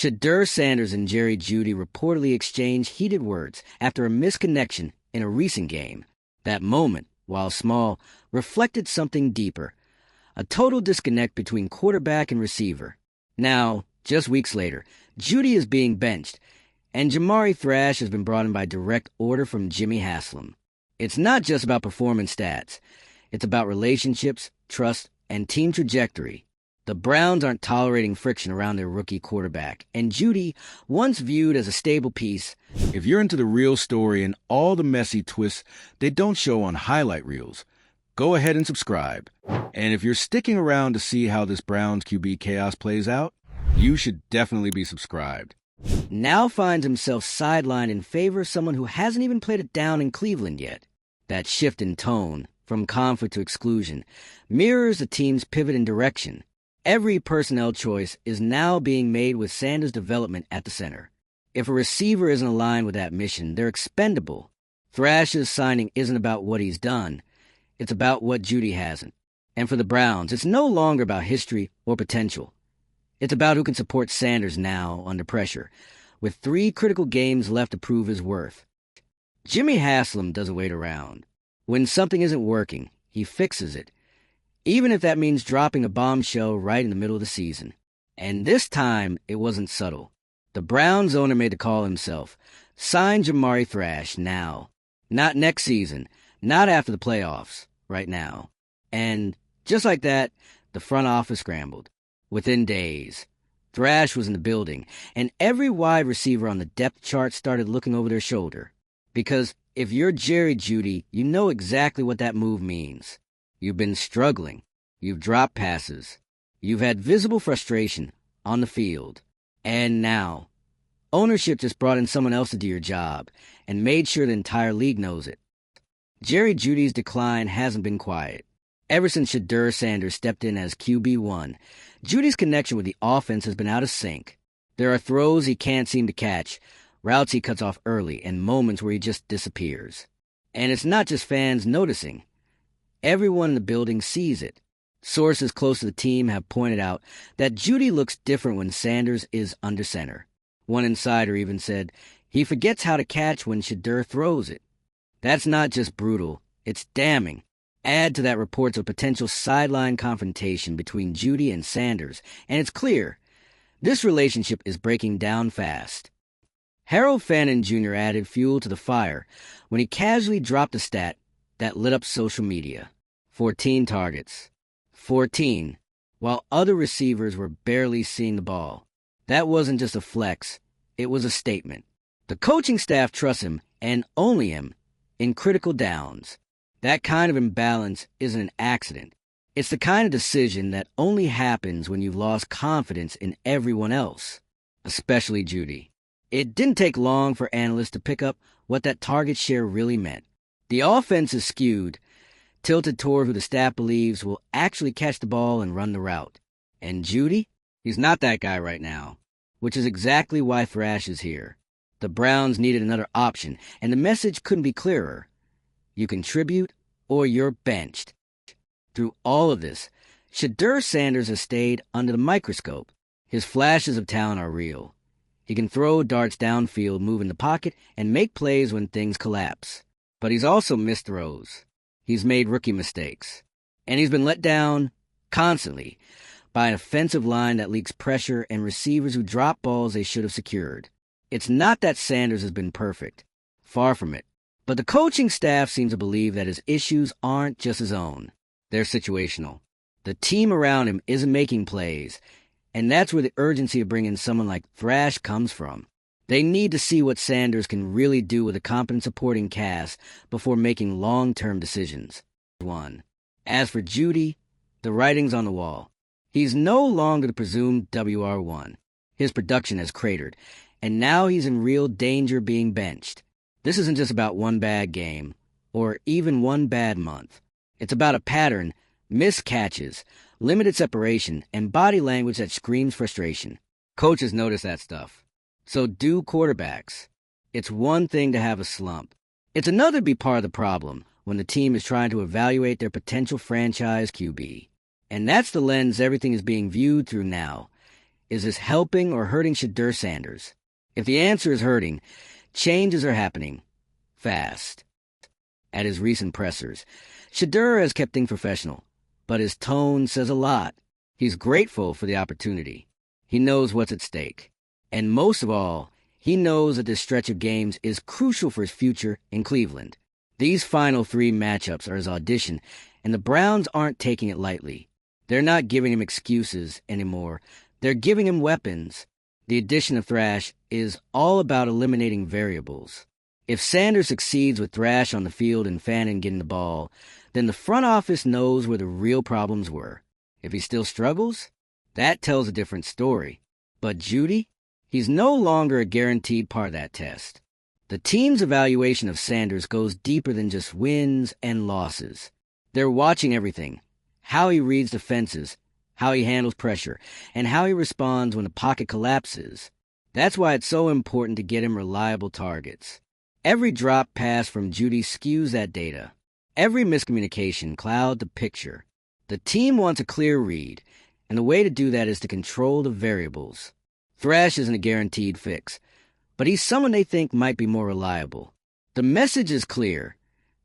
Shedeur Sanders and Jeudy reportedly exchanged heated words after a misconnection in a recent game. That moment, while small, reflected something deeper, a total disconnect between quarterback and receiver. Now, just weeks later, Jeudy is being benched, and Jamari Thrash has been brought in by direct order from Jimmy Haslam. It's not just about performance stats. It's about relationships, trust, and team trajectory. The Browns aren't tolerating friction around their rookie quarterback, and Jeudy, once viewed as a stable piece. If you're into the real story and all the messy twists they don't show on highlight reels, go ahead and subscribe. And if you're sticking around to see how this Browns QB chaos plays out, you should definitely be subscribed. Now finds himself sidelined in favor of someone who hasn't even played it down in Cleveland yet. That shift in tone, from conflict to exclusion, mirrors the team's pivot in direction. Every personnel choice is now being made with Sanders' development at the center. If a receiver isn't aligned with that mission, they're expendable. Thrash's signing isn't about what he's done. It's about what Jeudy hasn't. And for the Browns, it's no longer about history or potential. It's about who can support Sanders now under pressure, with 3 critical games left to prove his worth. Jimmy Haslam doesn't wait around. When something isn't working, he fixes it, even if that means dropping a bombshell right in the middle of the season. And this time, it wasn't subtle. The Browns owner made the call himself. Sign Jamari Thrash now. Not next season. Not after the playoffs. Right now. And just like that, the front office scrambled. Within days, Thrash was in the building, and every wide receiver on the depth chart started looking over their shoulder. Because if you're Jeudy, you know exactly what that move means. You've been struggling. You've dropped passes. You've had visible frustration on the field. And now, ownership just brought in someone else to do your job and made sure the entire league knows it. Jeudy's decline hasn't been quiet. Ever since Shedeur Sanders stepped in as QB1, Jeudy's connection with the offense has been out of sync. There are throws he can't seem to catch, routes he cuts off early, and moments where he just disappears. And it's not just fans noticing. Everyone in the building sees it. Sources close to the team have pointed out that Jeudy looks different when Sanders is under center. One insider even said he forgets how to catch when Shedeur throws it. That's not just brutal, it's damning. Add to that reports of potential sideline confrontation between Jeudy and Sanders, and it's clear this relationship is breaking down fast. Harold Fannin Jr. added fuel to the fire when he casually dropped a stat that lit up social media. 14 targets. 14, while other receivers were barely seeing the ball. That wasn't just a flex, it was a statement. The coaching staff trusts him, and only him, in critical downs. That kind of imbalance isn't an accident. It's the kind of decision that only happens when you've lost confidence in everyone else, especially Jeudy. It didn't take long for analysts to pick up what that target share really meant. The offense is skewed, tilted toward who the staff believes will actually catch the ball and run the route. And Jeudy? He's not that guy right now, which is exactly why Thrash is here. The Browns needed another option, and the message couldn't be clearer. You contribute, or you're benched. Through all of this, Shedeur Sanders has stayed under the microscope. His flashes of talent are real. He can throw darts downfield, move in the pocket, and make plays when things collapse. But he's also missed throws. He's made rookie mistakes. And he's been let down, constantly, by an offensive line that leaks pressure and receivers who drop balls they should have secured. It's not that Sanders has been perfect. Far from it. But the coaching staff seems to believe that his issues aren't just his own. They're situational. The team around him isn't making plays, and that's where the urgency of bringing someone like Thrash comes from. They need to see what Sanders can really do with a competent supporting cast before making long-term decisions. 1. As for Jeudy, the writing's on the wall. He's no longer the presumed WR1. His production has cratered, and now he's in real danger being benched. This isn't just about one bad game, or even one bad month. It's about a pattern, missed catches, limited separation, and body language that screams frustration. Coaches notice that stuff. So do quarterbacks. It's one thing to have a slump. It's another to be part of the problem when the team is trying to evaluate their potential franchise QB. And that's the lens everything is being viewed through now. Is this helping or hurting Shedeur Sanders? If the answer is hurting, changes are happening. Fast. At his recent pressers, Shedeur has kept things professional, but his tone says a lot. He's grateful for the opportunity. He knows what's at stake. And most of all, he knows that this stretch of games is crucial for his future in Cleveland. These final 3 matchups are his audition, and the Browns aren't taking it lightly. They're not giving him excuses anymore. They're giving him weapons. The addition of Thrash is all about eliminating variables. If Sanders succeeds with Thrash on the field and Fannin getting the ball, then the front office knows where the real problems were. If he still struggles, that tells a different story. But Jeudy? He's no longer a guaranteed part of that test. The team's evaluation of Sanders goes deeper than just wins and losses. They're watching everything: how he reads defenses, how he handles pressure, and how he responds when the pocket collapses. That's why it's so important to get him reliable targets. Every drop pass from Jeudy skews that data. Every miscommunication clouds the picture. The team wants a clear read, and the way to do that is to control the variables. Thrash isn't a guaranteed fix, but he's someone they think might be more reliable. The message is clear.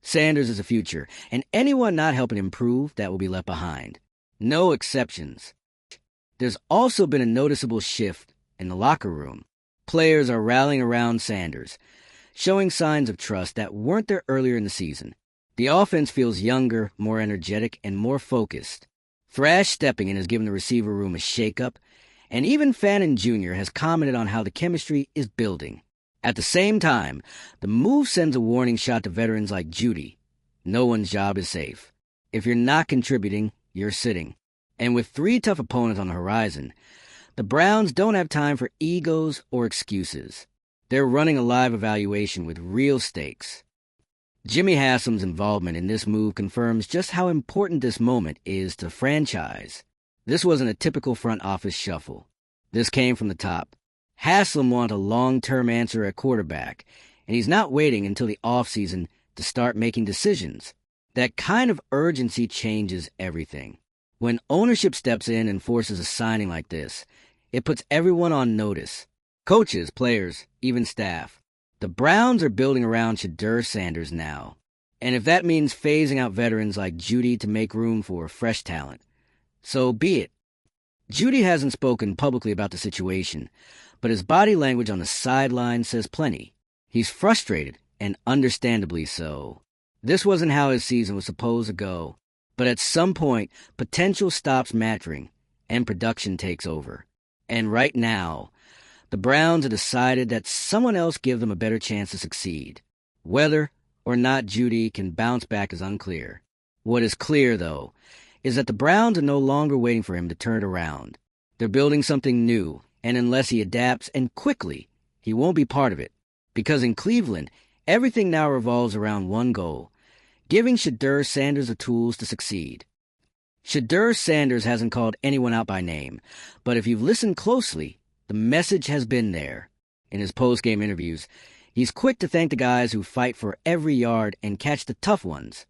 Sanders is the future, and anyone not helping improve, that will be left behind. No exceptions. There's also been a noticeable shift in the locker room. Players are rallying around Sanders, showing signs of trust that weren't there earlier in the season. The offense feels younger, more energetic, and more focused. Thrash stepping in has given the receiver room a shakeup, and even Fannin Jr. has commented on how the chemistry is building. At the same time, the move sends a warning shot to veterans like Jeudy. No one's job is safe. If you're not contributing, you're sitting. And with 3 tough opponents on the horizon, the Browns don't have time for egos or excuses. They're running a live evaluation with real stakes. Jimmy Haslam's involvement in this move confirms just how important this moment is to the franchise. This wasn't a typical front office shuffle. This came from the top. Haslam wanted a long-term answer at quarterback, and he's not waiting until the offseason to start making decisions. That kind of urgency changes everything. When ownership steps in and forces a signing like this, it puts everyone on notice. Coaches, players, even staff. The Browns are building around Shedeur Sanders now. And if that means phasing out veterans like Jeudy to make room for fresh talent, so be it. Jeudy hasn't spoken publicly about the situation, but his body language on the sideline says plenty. He's frustrated, and understandably so. This wasn't how his season was supposed to go, but at some point, potential stops mattering, and production takes over. And right now, the Browns have decided that someone else give them a better chance to succeed. Whether or not Jeudy can bounce back is unclear. What is clear, though, is that the Browns are no longer waiting for him to turn it around. They're building something new, and unless he adapts, and quickly, he won't be part of it. Because in Cleveland, everything now revolves around one goal: giving Shedeur Sanders the tools to succeed. Shedeur Sanders hasn't called anyone out by name, but if you've listened closely, the message has been there. In his post-game interviews, he's quick to thank the guys who fight for every yard and catch the tough ones.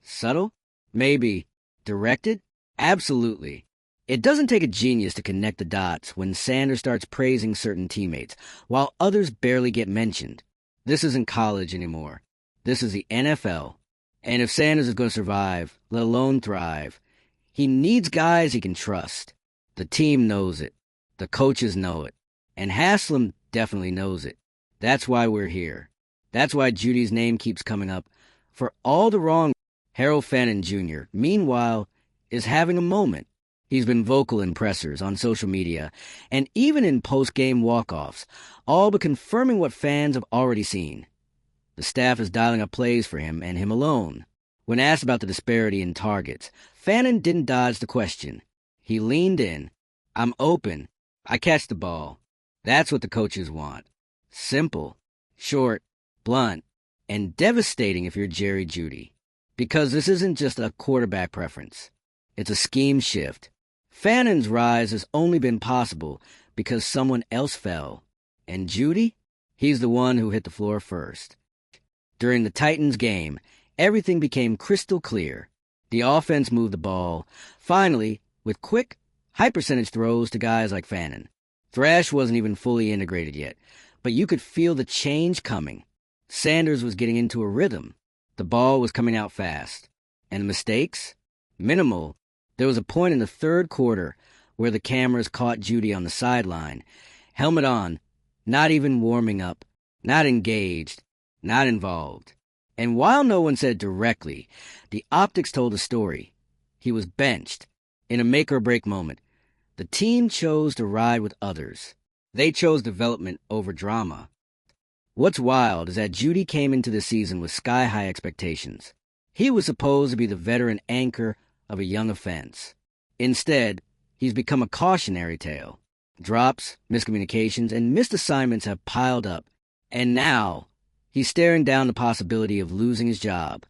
Subtle? Maybe. Directed? Absolutely. It doesn't take a genius to connect the dots when Sanders starts praising certain teammates, while others barely get mentioned. This isn't college anymore. This is the NFL. And if Sanders is going to survive, let alone thrive, he needs guys he can trust. The team knows it. The coaches know it. And Haslam definitely knows it. That's why we're here. That's why Jeudy's name keeps coming up. For all the wrong, Harold Fannin Jr., meanwhile, is having a moment. He's been vocal in pressers, on social media, and even in post-game walk-offs, all but confirming what fans have already seen. The staff is dialing up plays for him and him alone. When asked about the disparity in targets, Fannin didn't dodge the question. He leaned in. I'm open. I catch the ball. That's what the coaches want. Simple, short, blunt, and devastating if you're Jerry Jeudy. Because this isn't just a quarterback preference. It's a scheme shift. Fannin's rise has only been possible because someone else fell. And Jeudy? He's the one who hit the floor first. During the Titans game, everything became crystal clear. The offense moved the ball, finally, with quick, High percentage throws to guys like Fannin. Thrash wasn't even fully integrated yet, but you could feel the change coming. Sanders was getting into a rhythm. The ball was coming out fast. And the mistakes? Minimal. There was a point in the third quarter where the cameras caught Jeudy on the sideline, helmet on, not even warming up, not engaged, not involved. And while no one said it directly, the optics told a story. He was benched in a make-or-break moment. The team chose to ride with others. They chose development over drama. What's wild is that Jeudy came into the season with sky-high expectations. He was supposed to be the veteran anchor of a young offense. Instead, he's become a cautionary tale. Drops, miscommunications, and missed assignments have piled up. And now, he's staring down the possibility of losing his job,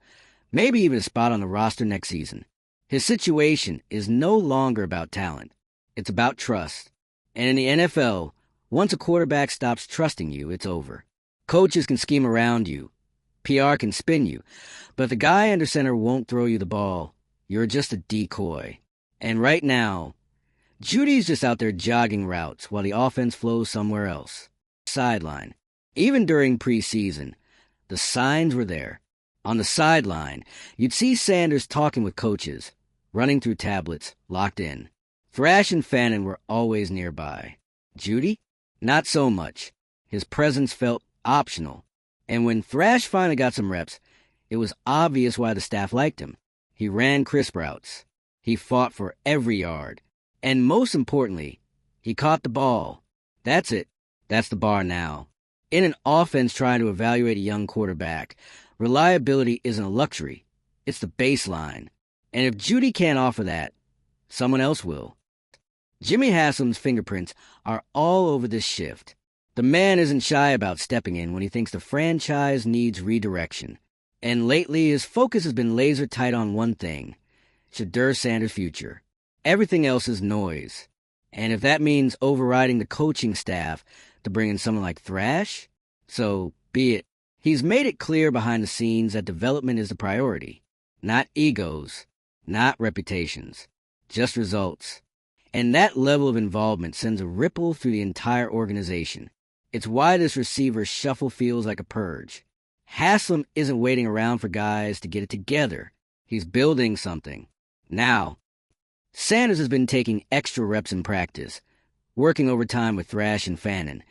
maybe even a spot on the roster next season. His situation is no longer about talent. It's about trust. And in the NFL, once a quarterback stops trusting you, it's over. Coaches can scheme around you. PR can spin you. But if the guy under center won't throw you the ball, you're just a decoy. And right now, Jeudy's just out there jogging routes while the offense flows somewhere else. Sideline. Even during preseason, the signs were there. On the sideline, you'd see Sanders talking with coaches, running through tablets, locked in. Thrash and Fannin were always nearby. Jeudy? Not so much. His presence felt optional. And when Thrash finally got some reps, it was obvious why the staff liked him. He ran crisp routes. He fought for every yard. And most importantly, he caught the ball. That's it. That's the bar now. In an offense trying to evaluate a young quarterback, reliability isn't a luxury. It's the baseline. And if Jeudy can't offer that, someone else will. Jimmy Haslam's fingerprints are all over this shift. The man isn't shy about stepping in when he thinks the franchise needs redirection. And lately, his focus has been laser tight on one thing: Shedeur Sanders' future. Everything else is noise. And if that means overriding the coaching staff to bring in someone like Thrash, so be it. He's made it clear behind the scenes that development is the priority. Not egos, not reputations, just results. And that level of involvement sends a ripple through the entire organization. It's why this receiver shuffle feels like a purge. Haslam isn't waiting around for guys to get it together. He's building something. Now, Sanders has been taking extra reps in practice, working overtime with Thrash and Fannin,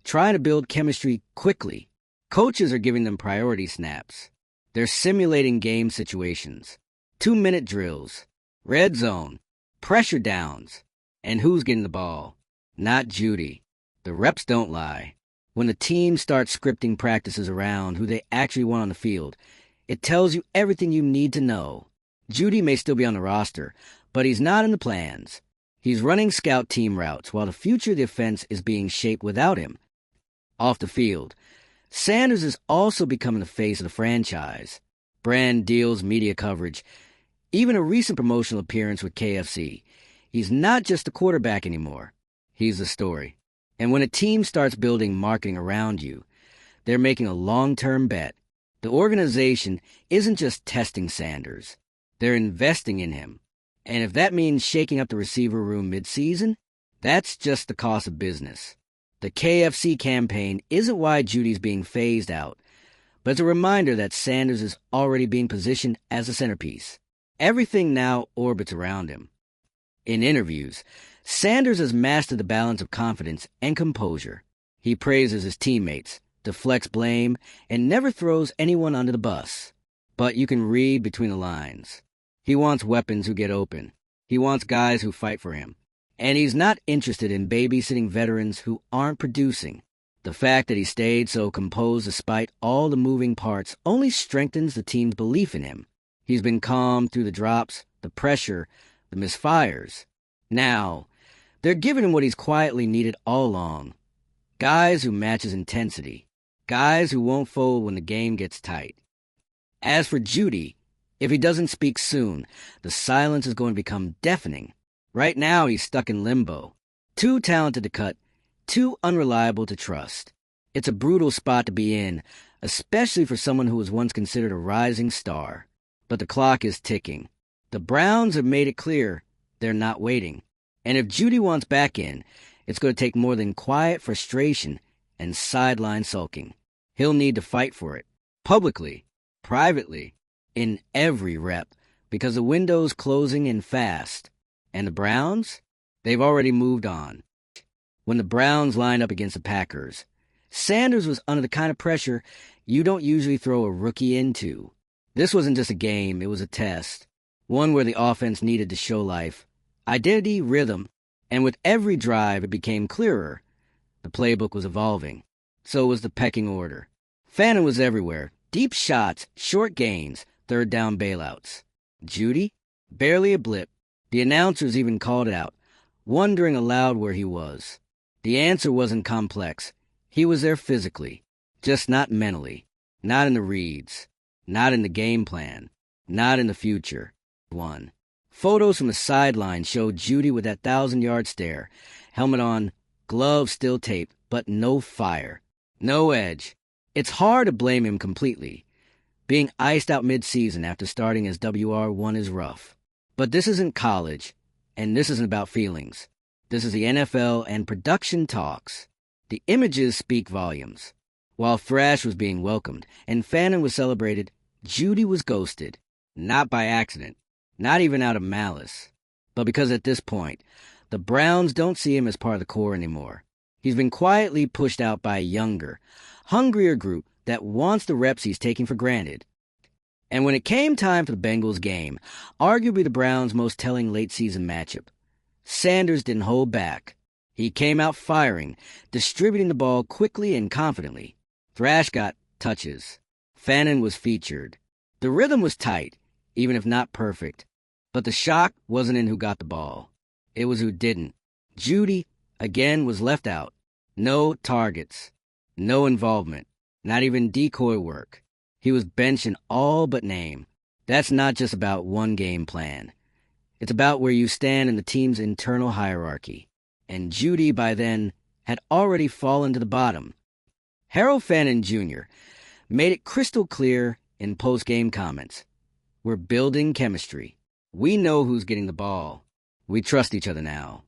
trying to build chemistry quickly. Coaches are giving them priority snaps. They're simulating game situations, 2-minute drills, red zone, pressure downs. And who's getting the ball? Not Jeudy. The reps don't lie. When the team starts scripting practices around who they actually want on the field, it tells you everything you need to know. Jeudy may still be on the roster, but he's not in the plans. He's running scout team routes while the future of the offense is being shaped without him. Off the field, Sanders is also becoming the face of the franchise. Brand deals, media coverage, even a recent promotional appearance with KFC. He's not just a quarterback anymore. He's the story. And when a team starts building marketing around you, they're making a long-term bet. The organization isn't just testing Sanders. They're investing in him. And if that means shaking up the receiver room mid-season, that's just the cost of business. The KFC campaign isn't why Jeudy's being phased out, but it's a reminder that Sanders is already being positioned as a centerpiece. Everything now orbits around him. In interviews, Sanders has mastered the balance of confidence and composure. He praises his teammates, deflects blame, and never throws anyone under the bus. But you can read between the lines. He wants weapons who get open. He wants guys who fight for him. And he's not interested in babysitting veterans who aren't producing. The fact that he stayed so composed despite all the moving parts only strengthens the team's belief in him. He's been calm through the drops, the pressure, the misfires. Now, they're giving him what he's quietly needed all along. Guys who match his intensity. Guys who won't fold when the game gets tight. As for Jeudy, if he doesn't speak soon, the silence is going to become deafening. Right now, he's stuck in limbo. Too talented to cut, too unreliable to trust. It's a brutal spot to be in, especially for someone who was once considered a rising star. But the clock is ticking. The Browns have made it clear they're not waiting. And if Jeudy wants back in, it's going to take more than quiet frustration and sideline sulking. He'll need to fight for it, publicly, privately, in every rep, because the window's closing in fast. And the Browns? They've already moved on. When the Browns lined up against the Packers, Sanders was under the kind of pressure you don't usually throw a rookie into. This wasn't just a game, it was a test. One where the offense needed to show life, identity, rhythm, and with every drive it became clearer. The playbook was evolving. So was the pecking order. Fannin was everywhere. Deep shots, short gains, third down bailouts. Jeudy? Barely a blip. The announcers even called it out, wondering aloud where he was. The answer wasn't complex. He was there physically, just not mentally, not in the reads, not in the game plan, not in the future. One. Photos from the sideline showed Jeudy with that 1,000-yard stare, helmet on, gloves still taped, but no fire, no edge. It's hard to blame him completely. Being iced out mid-season after starting as WR1 is rough. But this isn't college, and this isn't about feelings. This is the NFL, and production talks. The images speak volumes. While Thrash was being welcomed and Fannin was celebrated, Jeudy was ghosted. Not by accident, not even out of malice, but because at this point, the Browns don't see him as part of the core anymore. He's been quietly pushed out by a younger, hungrier group that wants the reps he's taking for granted. And when it came time for the Bengals game, arguably the Browns' most telling late-season matchup, Sanders didn't hold back. He came out firing, distributing the ball quickly and confidently. Thrash got touches. Fannin was featured. The rhythm was tight, even if not perfect. But the shock wasn't in who got the ball. It was who didn't. Jeudy, again, was left out. No targets. No involvement. Not even decoy work. He was benched in all but name. That's not just about one game plan. It's about where you stand in the team's internal hierarchy. And Jeudy, by then, had already fallen to the bottom. Harold Fannin Jr. made it crystal clear in post-game comments. We're building chemistry. We know who's getting the ball. We trust each other now.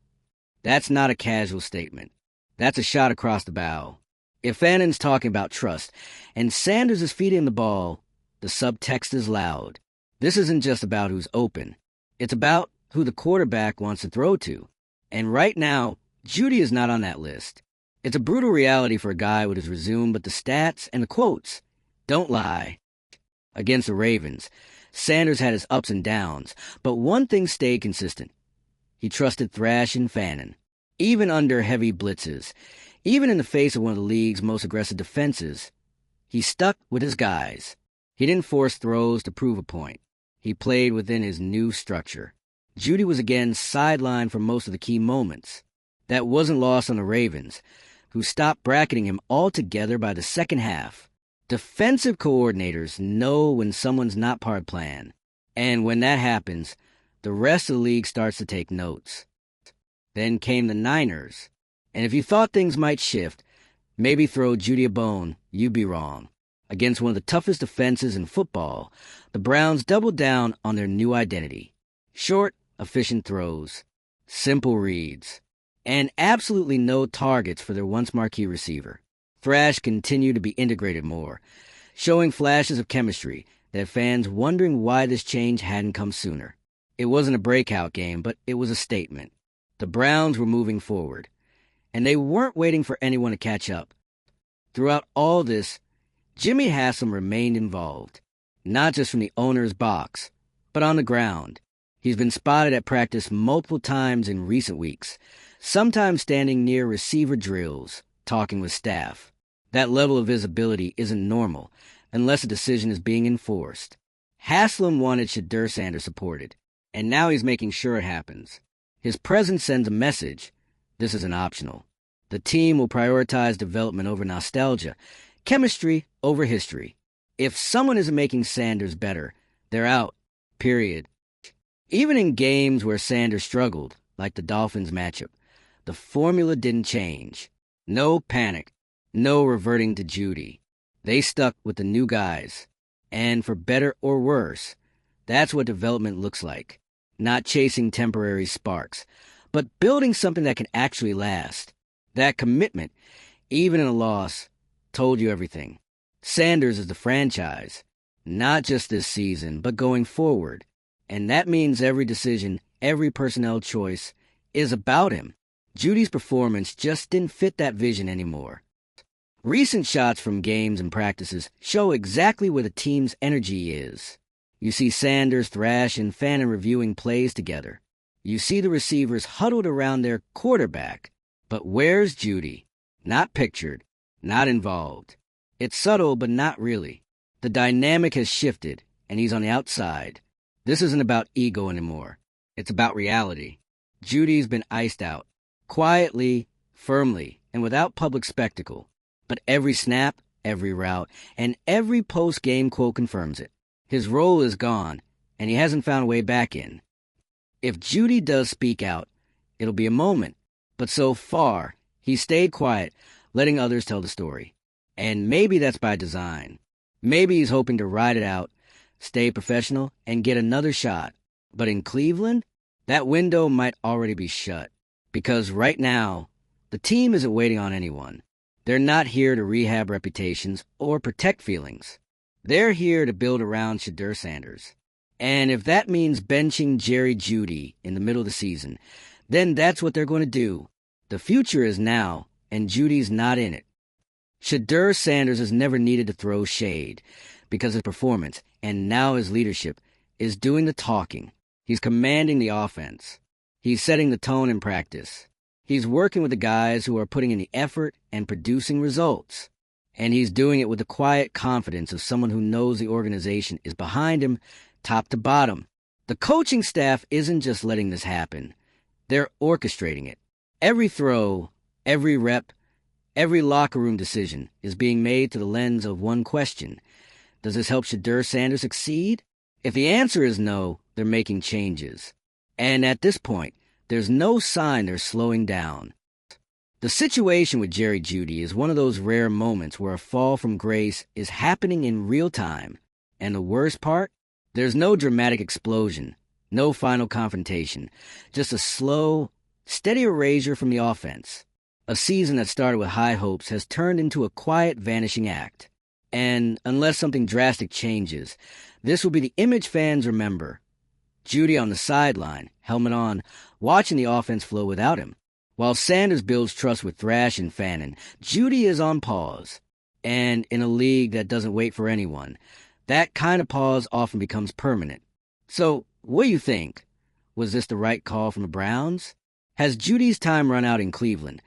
That's not a casual statement. That's a shot across the bow. If Fannin's talking about trust, and Sanders is feeding the ball, the subtext is loud. This isn't just about who's open. It's about who the quarterback wants to throw to. And right now, Jeudy is not on that list. It's a brutal reality for a guy with his resume, but the stats and the quotes don't lie. Against the Ravens, Sanders had his ups and downs, but one thing stayed consistent. He trusted Thrash and Fannin, even under heavy blitzes, even in the face of one of the league's most aggressive defenses. He stuck with his guys. He didn't force throws to prove a point. He played within his new structure. Jeudy was again sidelined for most of the key moments. That wasn't lost on the Ravens, who stopped bracketing him altogether by the second half. Defensive coordinators know when someone's not part of the plan. And when that happens, the rest of the league starts to take notes. Then came the Niners. And if you thought things might shift, maybe throw Jeudy a bone, you'd be wrong. Against one of the toughest defenses in football, the Browns doubled down on their new identity. Short, efficient throws, simple reads, and absolutely no targets for their once marquee receiver. Thrash continued to be integrated more, showing flashes of chemistry that fans wondering why this change hadn't come sooner. It wasn't a breakout game, but it was a statement. The Browns were moving forward, and they weren't waiting for anyone to catch up. Throughout all this, Jimmy Haslam remained involved, not just from the owner's box, but on the ground. He's been spotted at practice multiple times in recent weeks, sometimes standing near receiver drills, talking with staff. That level of visibility isn't normal unless a decision is being enforced. Haslam wanted Shedeur Sanders supported, and now he's making sure it happens. His presence sends a message. This isn't optional. The team will prioritize development over nostalgia, chemistry over history. If someone isn't making Sanders better, they're out, period. Even in games where Sanders struggled, like the Dolphins matchup, the formula didn't change. No panic, no reverting to Jeudy. They stuck with the new guys. And for better or worse, that's what development looks like. Not chasing temporary sparks, but building something that can actually last. That commitment, even in a loss, told you everything. Sanders is the franchise, not just this season, but going forward. And that means every decision, every personnel choice is about him. Jeudy's performance just didn't fit that vision anymore. Recent shots from games and practices show exactly where the team's energy is. You see Sanders, Thrash, and Fannin reviewing plays together. You see the receivers huddled around their quarterback. But where's Jeudy? Not pictured, not involved. It's subtle, but not really. The dynamic has shifted, and he's on the outside. This isn't about ego anymore. It's about reality. Jeudy's been iced out, quietly, firmly, and without public spectacle. But every snap, every route, and every post-game quote confirms it. His role is gone, and he hasn't found a way back in. If Jeudy does speak out, it'll be a moment. But so far, he stayed quiet, letting others tell the story. And maybe that's by design. Maybe he's hoping to ride it out, stay professional, and get another shot. But in Cleveland, that window might already be shut. Because right now, the team isn't waiting on anyone. They're not here to rehab reputations or protect feelings. They're here to build around Shedeur Sanders. And if that means benching Jeudy in the middle of the season, then that's what they're going to do. The future is now, and Jeudy's not in it. Shedeur Sanders has never needed to throw shade because his performance, and now his leadership, is doing the talking. He's commanding the offense. He's setting the tone in practice. He's working with the guys who are putting in the effort and producing results. And he's doing it with the quiet confidence of someone who knows the organization is behind him, top to bottom. The coaching staff isn't just letting this happen. They're orchestrating it. Every throw, every rep, every locker room decision is being made through the lens of one question. Does this help Shedeur Sanders succeed? If the answer is no, they're making changes. And at this point, there's no sign they're slowing down. The situation with Jeudy is one of those rare moments where a fall from grace is happening in real time. And the worst part? There's no dramatic explosion, no final confrontation, just a slow, steady erasure from the offense. A season that started with high hopes has turned into a quiet, vanishing act. And unless something drastic changes, this will be the image fans remember. Jeudy on the sideline, helmet on, watching the offense flow without him. While Sanders builds trust with Thrash and Fannin, Jeudy is on pause. And in a league that doesn't wait for anyone, that kind of pause often becomes permanent. So, what do you think? Was this the right call from the Browns? Has Jeudy's time run out in Cleveland?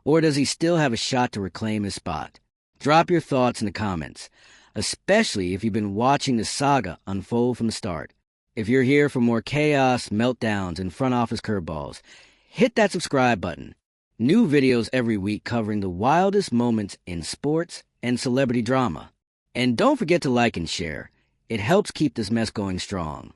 Or does he still have a shot to reclaim his spot? Drop your thoughts in the comments, especially if you've been watching the saga unfold from the start. If you're here for more chaos, meltdowns, and front office curveballs, hit that subscribe button. New videos every week covering the wildest moments in sports and celebrity drama. And don't forget to like and share. It helps keep this mess going strong.